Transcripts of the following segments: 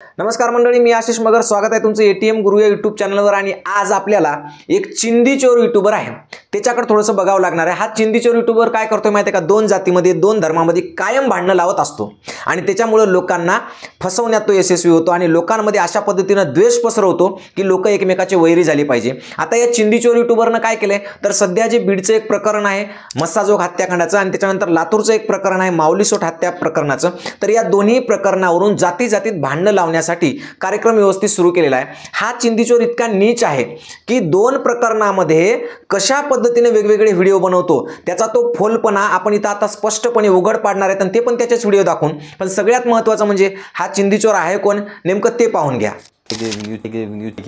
नमस्कार मंडळी, मी आशिष मगर. स्वागत आहे तुमचं एटीएम गुरु या यूट्यूब चॅनलवर. आणि आज आपल्याला एक चिंदीचोर यूट्यूबर आहे, त्याच्याकडे थोडंसं बघावं लागणार आहे. हा चिंदीचोर यूट्यूबर काय करतोय माहिती आहे का? दोन जातीमध्ये, दोन धर्मामध्ये कायम भांडणं लावत असतो आणि त्याच्यामुळे लोकांना फसवण्यात तो यशस्वी होतो आणि लोकांमध्ये अशा पद्धतीनं द्वेष पसरवतो की लोक एकमेकाचे वैरी झाले पाहिजे. आता या चिंदीचोर यूट्यूबरनं काय केलंय तर सध्या जे बीडचं एक प्रकरण आहे मस्साजोग हत्याकांडाचं आणि त्याच्यानंतर लातूरचं एक प्रकरण आहे माऊलीसोट हत्या प्रकरणाचं, तर या दोन्ही प्रकरणावरून जाती जातीत भांडणं लावण्यासाठी कार्यक्रम व्यवस्थित सुरू केलेला आहे. हा चिंदीचोर इतका नीच आहे की दोन प्रकरणामध्ये कशा पद्धतीने वेगवेगळे व्हिडिओ बनवतो त्याचा तो फोलपणा आपण इथं आता स्पष्टपणे उघड पाडणार आहेत आणि ते पण त्याचेच व्हिडिओ दाखवून. पण सगळ्यात महत्त्वाचं म्हणजे हा चिंदीचोर आहे कोण नेमकं ते पाहून घ्या. म्हणजे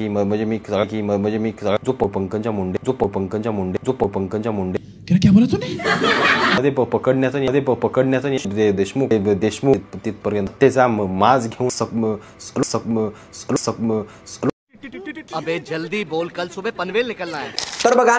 मी जो पंकजा मुंडे क्या बोला तूने? पकडण्याचा देशमुख तिथपर्यंत त्याचा माज घेऊन अबे जल्दी बोल, कल सुबह पनवेल निकलना है. तर बघा,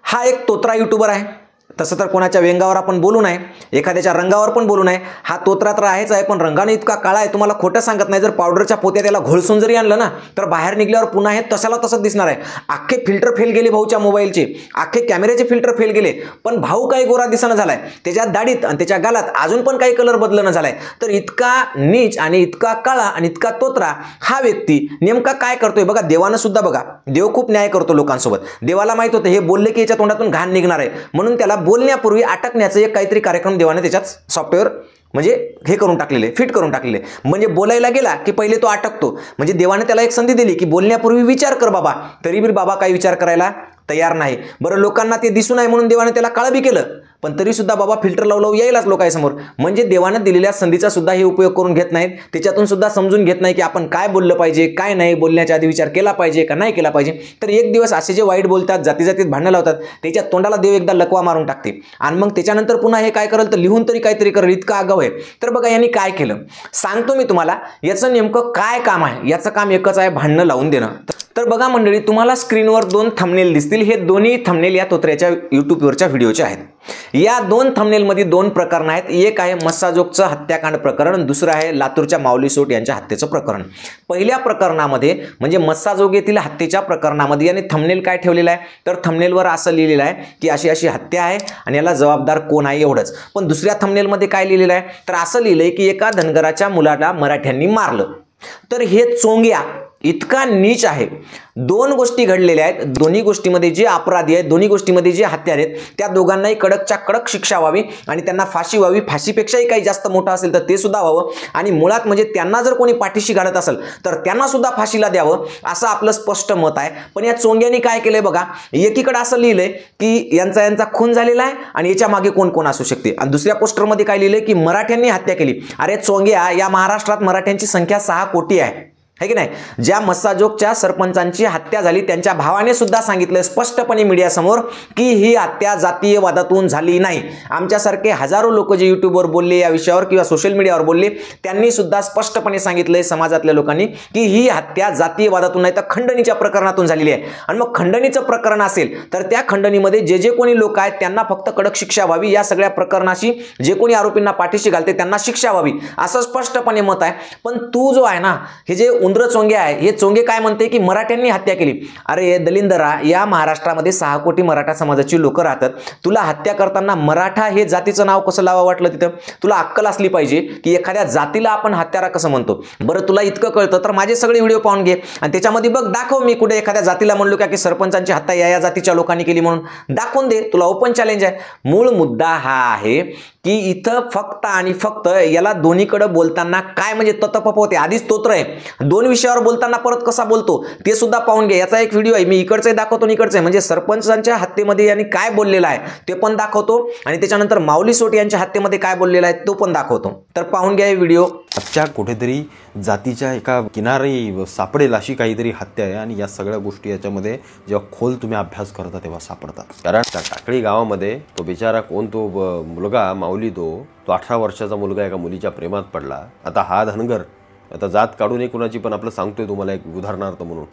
हा एक तोत्रा यूट्यूबर आहे. तसं तर कोणाच्या व्यंगावर आपण बोलू नये, एखाद्याच्या रंगावर पण बोलू नये. हा तोत्रा तर आहेच आहे, पण रंगाने इतका काळा आहे तुम्हाला खोटं सांगत नाही. जर पावडरच्या पोत्या त्याला घोळसून जरी आणलं ना तर बाहेर निघल्यावर पुन्हा हे तशाला तसंच दिसणार आहे. अख्खे फिल्टर फेल गेले भाऊच्या मोबाईलचे, अख्खे कॅमेऱ्याचे फिल्टर फेल गेले, पण भाऊ काही गोरा दिसणं झालाय. त्याच्या दाढीत आणि त्याच्या गालात अजून पण काही कलर बदलणं झालाय. तर इतका नीच आणि इतका काळा आणि इतका तोत्रा हा व्यक्ती नेमका काय करतोय बघा. देवानं सुद्धा बघा, देव खूप न्याय करतो लोकांसोबत. देवाला माहित होतं हे बोलले की याच्या तोंडातून घाण निघणार आहे, म्हणून त्याला बोलण्यापूर्वी अटकण्याचं एक काहीतरी कार्यक्रम देवाने त्याच्यात सॉफ्टवेअर म्हणजे हे करून टाकलेले, फिट करून टाकलेले. म्हणजे बोलायला गेला की पहिले तो अटकतो. म्हणजे देवाने त्याला एक संधी दिली की बोलण्यापूर्वी विचार कर बाबा. तरी बी बाबा काही विचार करायला तयार नाही. बरं, लोकांना ते दिसू नये म्हणून देवाने त्याला काळं बी केलं, पण तरी सुद्धा बाबा फिल्टर लावू यायलाच लोकांसमोर. म्हणजे देवानं दिलेल्या संधीचा सुद्धा हे उपयोग करून घेत नाहीत. त्याच्यातून सुद्धा समजून घेत नाही की आपण काय बोललं पाहिजे, काय नाही, बोलण्याच्या आधी विचार केला पाहिजे का नाही केला पाहिजे. तर एक दिवस असे जे वाईट बोलतात, जाती जातीत भांडणं लावतात, त्याच्या तोंडाला देव एकदा लकवा मारून टाकते आणि मग त्याच्यानंतर पुन्हा हे काय करेल तर लिहून तरी काहीतरी करेल. इतका आगाऊ आहे. तर बघा यांनी काय केलं सांगतो मी तुम्हाला. याचं नेमकं काय काम आहे? याचं काम एकच आहे, भांडणं लावून देणं. तर बघा मंडळी, तुम्हाला स्क्रीनवर दोन थंबनेल दिसतील. हे दोन्ही थंबनेल या तोत्र्याच्या यूट्यूबवरच्या व्हिडिओचे आहेत. या दोन थंबनेलमध्ये दोन प्रकरण आहेत. एक आहे मस्साजोगचं हत्याकांड प्रकरण, दुसरं आहे लातूरच्या माऊलीसोट यांच्या हत्येचं प्रकरण. पहिल्या प्रकरणामध्ये म्हणजे मस्साजोग येथील हत्येच्या प्रकरणामध्ये याने थंबनेल काय ठेवलेलं आहे तर थंबनेलवर असं लिहिलेलं आहे की अशी अशी हत्या आहे आणि याला जबाबदार कोण आहे एवढंच. पण दुसऱ्या थंबनेलमध्ये काय लिहिलेलं आहे तर असं लिहिलंय की एका धनगराच्या मुलाला मराठ्यांनी मारलं. तर हे चोंग्या इतका नीच आहे. दोन गोष्टी घडलेल्या आहेत, दोन्ही गोष्टीमध्ये जे अपराधी आहेत, दोन्ही गोष्टीमध्ये जे हत्यार आहेत, त्या दोघांनाही कडकच्या कडक शिक्षा व्हावी आणि त्यांना फाशी व्हावी. फाशीपेक्षाही काही जास्त मोठं असेल तर ते सुद्धा व्हावं. आणि मुळात म्हणजे त्यांना जर कोणी पाठीशी घालत असेल तर त्यांना सुद्धा फाशीला द्यावं, असं आपलं स्पष्ट मत आहे. पण या चोंग्यांनी काय केलंय बघा, एकीकडे असं लिहिलंय की यांचा खून झालेला आहे आणि याच्या मागे कोण कोण असू शकते, आणि दुसऱ्या पोस्टरमध्ये काय लिहिलंय की मराठ्यांनी हत्या केली. अरे चोंग्या, या महाराष्ट्रात मराठ्यांची संख्या 6 कोटी आहे की नाही. ज्या मस्साजोगच्या सरपंचांची हत्या झाली त्यांच्या भावाने सुद्धा सांगितलं स्पष्टपणे मीडियासमोर की ही हत्या जातीय वादातून झाली नाही. आमच्यासारखे हजारो लोक जे युट्यूबवर बोलले या विषयावर किंवा सोशल मीडियावर बोलले, त्यांनी सुद्धा स्पष्टपणे सांगितलंय समाजातल्या लोकांनी की ही हत्या जातीय वादातून नाही तर खंडणीच्या प्रकरणातून झालेली आहे. आणि मग खंडणीचं प्रकरण असेल तर त्या खंडणीमध्ये जे जे कोणी लोक आहेत त्यांना फक्त कडक शिक्षा व्हावी. या सगळ्या प्रकरणाशी जे कोणी आरोपींना पाठीशी घालते त्यांना शिक्षा व्हावी, असं स्पष्टपणे मत आहे. पण तू जो आहे ना, हे जे उंदर चोंगे आहे, हे चोंगे काय म्हणते की मराठ्यांनी हत्या केली. अरे दलिंदरा, या महाराष्ट्रामध्ये 6 कोटी मराठा समाजाची लोक राहतात. तुला हत्या करताना मराठा हे जातीचं नाव कसं लावा वाटलं? तिथं तुला अक्कल असली पाहिजे की एखाद्या जातीला आपण हत्यारा कसं म्हणतो. बरं, तुला इतकं कळतं तर माझे सगळे व्हिडिओ पाहून घे आणि त्याच्यामध्ये बघ, दाखव मी कुठे एखाद्या जातीला म्हणलो का की सरपंचांची हत्या या जातीच्या लोकांनी केली म्हणून दाखवून दे. तुला ओपन चॅलेंज आहे. मूळ मुद्दा हा आहे की इथं फक्त आणि फक्त याला दोन्हीकडे बोलताना काय म्हणजे ततपप होते. आधीच स्तोत्र आहे, दोन विषयावर बोलताना परत कसा बोलतो ते सुद्धा पाहून घ्या. याचा एक व्हिडिओ आहे, मी इकडचे दाखवतो आणि इकडचे म्हणजे सरपंचांच्या हत्येमध्ये यांनी काय बोललेला आहे ते पण दाखवतो आणि त्याच्यानंतर माऊलीसोट यांच्या हत्येमध्ये काय बोललेला आहे तो पण दाखवतो. तर पाहून घ्या हे व्हिडिओ. हत्या कुठेतरी जातीच्या एका किनारी सापडेल अशी काहीतरी हत्या आहे आणि या सगळ्या गोष्टी याच्यामध्ये जेव्हा खोल तुम्ही अभ्यास करता तेव्हा सापडतात. कारण त्या टाकळी गावामध्ये तो बिचारा कोण, तो मुलगा माऊली, तो 18 वर्षाचा मुलगा एका मुलीच्या प्रेमात पडला. आता हा धनगर, आता जात काढून एक कुणाची, पण आपलं सांगतोय तुम्हाला एक उदाहरणार्थ म्हणून.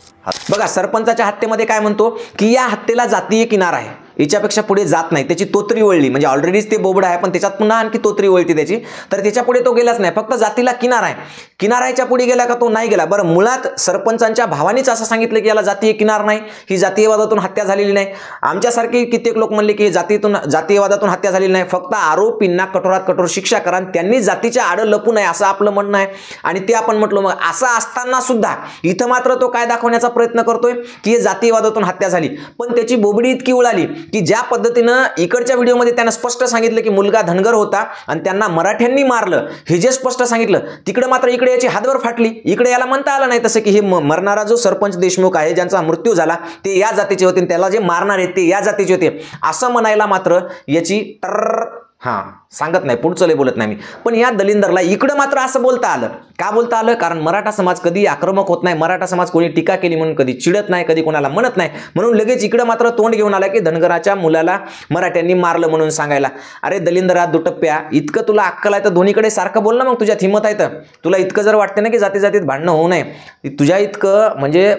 बघा, सरपंचाच्या हत्येमध्ये काय म्हणतो की या हत्येला जातीय किनार आहे, याच्यापेक्षा पुढे जात नाही. त्याची तोतरी वळली, म्हणजे ऑलरेडीच ते बोबडा आहे पण त्याच्यात पुन्हा आणखी तोतरी वळती त्याची, तर त्याच्या पुढे तो गेलाच नाही. फक्त जातीला किनार आहे. किनाराच्या पुढे गेला का तो नाही गेला. बरं, मुळात सरपंचांच्या भावानीच असं सांगितलं की याला जातीय किनार नाही, ही जातीयवादातून हत्या झालेली नाही. आमच्यासारखे कित्येक लोक म्हणले की जातीयवादातून हत्या झालेली नाही, फक्त आरोपींना कठोरात कठोर शिक्षा करा, त्यांनी जातीच्या आड लपू नये असं आपलं म्हणणं आहे. आणि ते आपण म्हटलो. मग असं असताना सुद्धा इथं मात्र तो काय दाखवण्याचा प्रयत्न करतोय की हे जातीयवादातून हत्या झाली. पण त्याची बोबडी इतकी उडाली की ज्या पद्धतीनं इकडच्या व्हिडिओमध्ये त्यानं स्पष्ट सांगितलं की मुलगा धनगर होता आणि त्यांना मराठ्यांनी मारलं, हे जे स्पष्ट सांगितलं, तिकडे मात्र इकडे याची हातवर फाटली. इकडे याला म्हणता आलं नाही तसं की हे मरणारा जो सरपंच देशमुख आहे, ज्यांचा मृत्यू झाला, ते या जातीचे होते, त्याला जे मारणार आहेत ते या जातीचे होते, असं म्हणायला मात्र याची सांगत नाही, पुढचं लय बोलत नाही मी. पण या दलिंदरला इकडं मात्र असं बोलता आलं. का बोलता आलं? कारण मराठा समाज कधी आक्रमक होत नाही, मराठा समाज कोणी टीका केली म्हणून कधी चिडत नाही, कधी कोणाला म्हणत नाही, म्हणून लगेच इकडं मात्र तोंड घेऊन आला की धनगराच्या मुलाला मराठ्यांनी मारलं म्हणून सांगायला. अरे दलिंदरा दुटप्प्या, इतकं तुला अक्कल आहे तर दोन्हीकडे सारखं बोल ना. मग तुझ्यात हिंमत आहे तर, तुला इतकं जर वाटते ना की जाती जातीत भांडणं होऊ नये, तुझ्या इतकं म्हणजे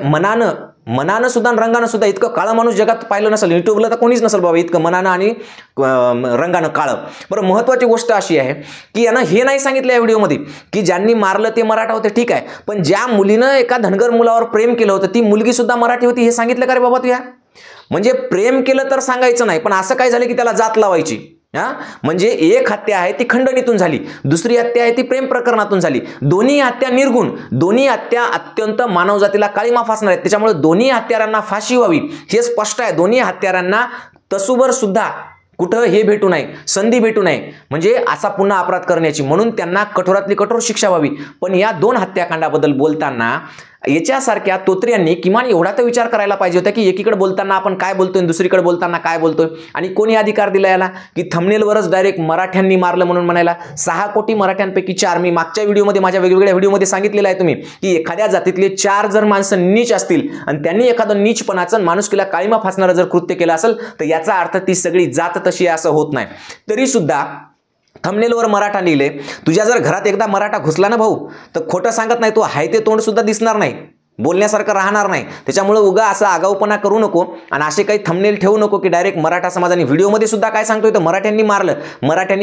मनानं सुद्धा रंगानं सुद्धा इतकं काळं माणूस जगात पाहिलं नसेल, युट्यूबला तर कोणीच नसेल बाबा इतकं मनानं आणि रंगानं काळं. बरं, महत्त्वाची गोष्ट अशी आहे की यानं हे नाही सांगितलं या व्हिडिओमध्ये की ज्यांनी मारलं ते मराठा होते, ठीक आहे, पण ज्या मुलीनं एका धनगर मुलावर प्रेम केलं होतं ती मुलगी सुद्धा मराठी होती, हे सांगितलं का रे बाबा तुया? म्हणजे प्रेम केलं तर सांगायचं नाही, पण असं काय झालं की त्याला जात लावायची. म्हणजे एक हत्या आहे ती खंडणीतून झाली, दुसरी हत्या आहे ती प्रेम प्रकरणातून झाली. दोन्ही हत्या निर्गुण, दोन्ही हत्या अत्यंत मानवजातीला काळीमा फासणार आहेत. त्याच्यामुळे दोन्ही हत्यारांना फाशी व्हावी हे स्पष्ट आहे. दोन्ही हत्यारांना तसूभर सुद्धा कुठं हे भेटू नये, संधी भेटू नये, म्हणजे असा पुन्हा अपराध करण्याची, म्हणून त्यांना कठोरातली कठोर शिक्षा व्हावी. पण या दोन हत्याकांडाबद्दल बोलताना याच्यासारख्या तोत्र्यांनी किमान एवढा तर विचार करायला पाहिजे होता की एकीकडे बोलताना आपण काय बोलतोय, दुसरीकडे बोलताना काय बोलतोय. आणि कोणी अधिकार दिला याला की थंबनेलवरच डायरेक्ट मराठ्यांनी मारलं म्हणून म्हणायला. 6 कोटी मराठ्यांपैकी 4, मी मागच्या व्हिडिओमध्ये माझ्या वेगवेगळ्या व्हिडिओमध्ये सांगितलेलं आहे तुम्ही की एखाद्या जातीतले 4 जर माणसं नीच असतील आणि त्यांनी एखादं नीचपणाचं माणुसकीला काळीमा फासणारं जर कृत्य केलं असेल तर याचा अर्थ ती सगळी जात तशी असं होत नाही. तरी सुद्धा थंबनेलवर मराठा लिहिले. तुझ्या जर घरात एकदा मराठा घुसला ना भाऊ, तर खोटं सांगत नाही, तो हाय ते तोंड सुद्धा दिसणार नाही, बोलण्यासारखं राहणार नाही. त्याच्यामुळे उगा असा आगाऊपणा करू नको आणि असे काही थंबनेल ठेवू नको की डायरेक्ट मराठा समाजाने व्हिडिओमध्ये सुद्धा काय सांगतोय तर मराठ्यांनी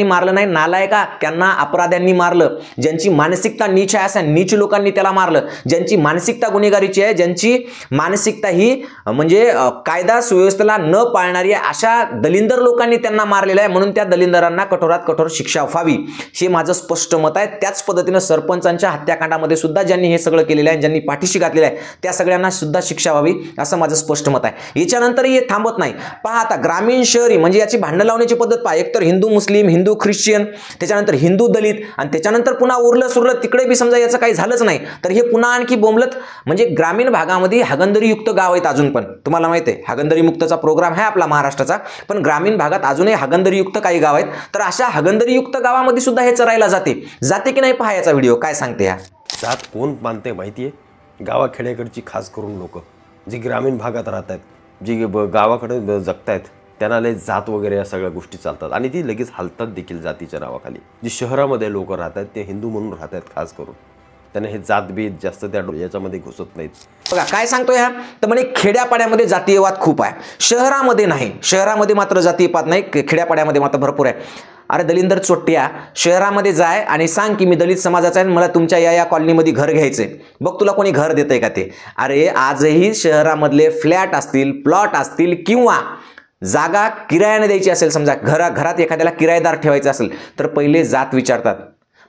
मारलं नाही, नालायका, त्यांना अपराध्यांनी मारलं. ज्यांची मानसिकता नीच आहे अशा नीच लोकांनी त्याला मारलं. ज्यांची मानसिकता गुन्हेगारीची आहे, ज्यांची मानसिकता ही म्हणजे कायदा सुव्यवस्थेला न पाळणारी आहे, अशा दलिंदर लोकांनी त्यांना मारलेलं आहे. म्हणून त्या दलिंदरांना कठोरात कठोर शिक्षा व्हावी हे माझं स्पष्ट मत आहे. त्याच पद्धतीनं सरपंचांच्या हत्याकांडामध्ये सुद्धा ज्यांनी हे सगळं केलेलं आहे, ज्यांनी पाठीशी घातलेलं आहे, त्या सगळ्यांना सुद्धा शिक्षा व्हावी असं माझं स्पष्ट मत आहे. याच्यानंतरही हे थांबत नाही. पहा आता ग्रामीण शहरी म्हणजे याची भांडण लावण्याची पद्धत पहा. एकतर हिंदू मुस्लिम, हिंदू ख्रिश्चन, त्याच्यानंतर हिंदू दलित, आणि त्याच्यानंतर पुन्हा उरलं सुरलं तिकडे बी समजा याचं काही झालंच नाही तर हे पुन्हा आणखी बोंबलत. म्हणजे ग्रामीण भागामध्ये हागंदरीयुक्त गाव आहेत अजून पण, तुम्हाला माहिती आहे हागंदरी मुक्तचा प्रोग्राम आहे आपला महाराष्ट्राचा, पण ग्रामीण भागात अजूनही हागंदरीयुक्त काही गाव आहेत. तर अशा हागंदरीयुक्त गावामध्ये सुद्धा हे चरायला जाते की नाही पहा याचा व्हिडिओ काय सांगते. या जात कोण मानते माहिती आहे? गावाखेड्याकडची खास करून लोक जी ग्रामीण भागात राहत आहेत, जी गावाकडे जगतायत, त्यांना लय जात वगैरे या सगळ्या गोष्टी चालतात आणि ती लगेच हलतात देखील जातीच्या नावाखाली. जी शहरामध्ये लोक राहत आहेत ते हिंदू म्हणून राहत आहेत खास करून, त्याने हे जातभेद जास्त त्या याच्यामध्ये घुसत नाहीत. बघा काय सांगतोय हा, तर म्हणे खेड्यापाड्यामध्ये जातीयवाद खूप आहे, शहरामध्ये नाही. शहरामध्ये मात्र जातीयवाद नाही, खेड्यापाड्यामध्ये मात्र भरपूर आहे. अरे दलिंदर चोट्ट्या, शहरामध्ये जाय आणि सांग की मी दलित समाजाचा आहे, मला तुमच्या या कॉलनीमध्ये घर घ्यायचंय, बघ तुला कोणी घर देतंय का ते. अरे आजही शहरामधले फ्लॅट असतील, प्लॉट असतील किंवा जागा किरायाने द्यायची असेल, समजा घरात एखाद्याला किरायेदार ठेवायचा असेल तर पहिले जात विचारतात.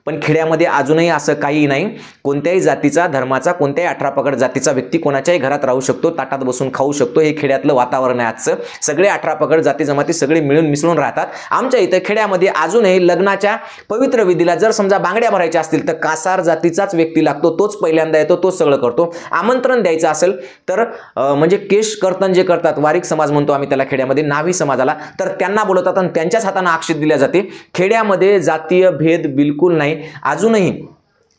पण खेड्यामध्ये अजूनही असं काही नाही. कोणत्याही जातीचा, धर्माचा, कोणत्याही 18 पगड जातीचा व्यक्ती कोणाच्याही घरात राहू शकतो, ताटात बसून खाऊ शकतो. हे खेड्यातलं वातावरण आहे आजचं. सगळे 18 पगड जाती जमाती सगळे मिळून मिसळून राहतात. आमच्या इथं खेड्यामध्ये अजूनही लग्नाच्या पवित्र विधीला जर समजा बांगड्या भरायच्या असतील तर कासार जातीचाच व्यक्ती लागतो, तोच पहिल्यांदा येतो, तोच सगळं करतो. आमंत्रण द्यायचं असेल तर म्हणजे केश कर्तन जे करतात, वारीक समाज म्हणतो आम्ही त्याला खेड्यामध्ये, नावी समाजाला, तर त्यांना बोलवतात आणि त्यांच्याच हाताने अक्षत दिल्या जाते. खेड्यामध्ये जातीय भेद बिलकुल नाही. अजूनही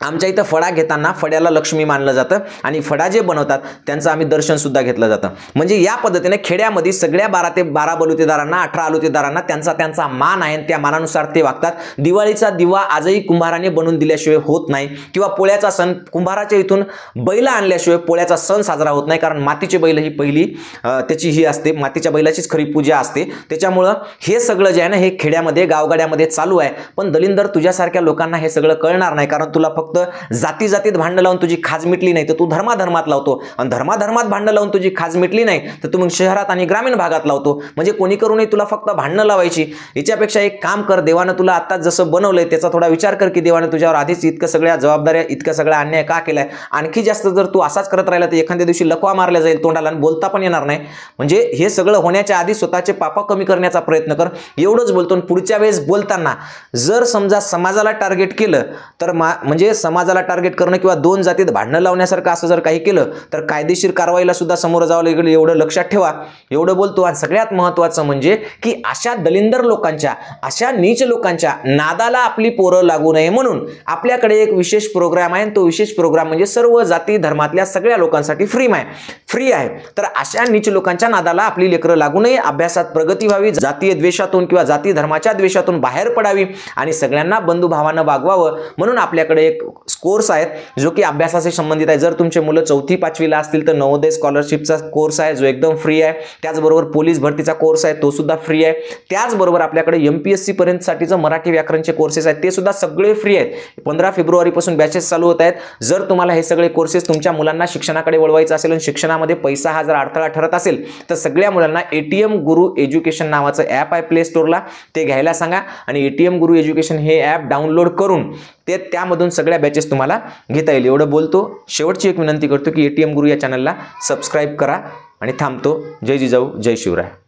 आमच्या इथं फडा घेताना फड्याला लक्ष्मी मानलं जातं आणि फडा जे बनवतात त्यांचं आम्ही दर्शन सुद्धा घेतलं जातं. म्हणजे या पद्धतीने खेड्यामध्ये सगळ्या 12 ते 12 बलुतेदारांना, 18 आलुतेदारांना त्यांचा मान आहे, त्या मानानुसार ते वागतात. दिवाळीचा दिवा आजही कुंभाराने बनवून दिल्याशिवाय होत नाही, किंवा पोळ्याचा सण कुंभाराच्या इथून बैल आणल्याशिवाय पोळ्याचा सण साजरा होत नाही. कारण मातीची बैल ही पहिली त्याची ही असते, मातीच्या बैलाचीच खरी पूजा असते. त्याच्यामुळं हे सगळं जे आहे ना हे खेड्यामध्ये गावगाड्यामध्ये चालू आहे. पण दलिंदर तुझ्यासारख्या लोकांना हे सगळं कळणार नाही, कारण तुला फक्त फक्त जाती जातीत भांडणं लावून तुझी खाज मिटली नाही तर तू धर्माधर्मात लावतो, आणि धर्माधर्मात भांडणं लावून तुझी खाज मिटली नाही तर तू मग शहरात आणि ग्रामीण भागात लावतो. म्हणजे कोणी करू नये तुला फक्त भांडणं लावायची. याच्यापेक्षा एक काम कर, देवानं तुला आता जसं बनवलंय त्याचा थोडा विचार कर की देवानं तुझ्यावर आधीच इतकं सगळ्या जबाबदाऱ्या, इतकं सगळा अन्याय का केलाय. आणखी जास्त जर तू असाच करत राहिला तर एखाद्या दिवशी लकवा मारल्या जाईल तोंडाला आणि बोलता पण येणार नाही. म्हणजे हे सगळं होण्याच्या आधी स्वतःचे पापा कमी करण्याचा प्रयत्न कर. एवढंच बोलतो. पुढच्या वेळेस बोलताना जर समजा समाजाला टार्गेट केलं तर म्हणजे समाजाला टार्गेट करणं किंवा दोन जातीत भांडणं लावण्यासारखं असं जर काही केलं तर कायदेशीर कारवाईला सुद्धा समोर जावं लागेल. एवढं लक्षात ठेवा. एवढं बोलतो. आणि सगळ्यात महत्त्वाचं म्हणजे की अशा दलिंदर लोकांच्या, अशा नीच लोकांच्या नादाला आपली पोरं लागू नये म्हणून आपल्याकडे एक विशेष प्रोग्राम आहे. तो विशेष प्रोग्राम म्हणजे सर्व जाती धर्मातल्या सगळ्या लोकांसाठी फ्री आहे. तर अशा नीच लोकांच्या नादाला आपली लेकरं लागू नये, अभ्यासात प्रगती व्हावी, जातीय द्वेषातून किंवा जाती धर्माच्या द्वेषातून बाहेर पडावी आणि सगळ्यांना बंधुभावानं वागवावं म्हणून आपल्याकडे एक कोर्स आहे जो की अभ्यासाशी संबंधित आहे. जर तुमचे मुलं 4थी 5वीला असतील तर नवोदय स्कॉलरशिपचा कोर्स आहे जो एकदम फ्री आहे. त्याचबरोबर पोलीस भरतीचा कोर्स आहे तो सुद्धा फ्री आहे. त्याचबरोबर आपल्याकडे MPSC पर्यंतसाठीचं मराठी व्याकरणचे कोर्सेस आहेत ते सुद्धा सगळे फ्री आहेत. 15 फेब्रुवारीपासून बॅचेस चालू होत आहेत. जर तुम्हाला हे सगळे कोर्सेस तुमच्या मुलांना शिक्षणाकडे वळवायचं असेल आणि शिक्षणामध्ये पैसा हा जर अडथळा ठरत असेल तर सगळ्या मुलांना ATM गुरु एज्युकेशन नावाचं ॲप आहे प्ले स्टोरला, ते घ्यायला सांगा आणि ATM गुरु एज्युकेशन हे ॲप डाउनलोड करून त्यामधून सगळ्या बॅचेस तुम्हाला घेता येईल. एवढं बोलतो. शेवटची एक विनंती करतो की ATM गुरु या चॅनलला सबस्क्राईब करा आणि थांबतो. जय जिजाऊ, जय शिवराय.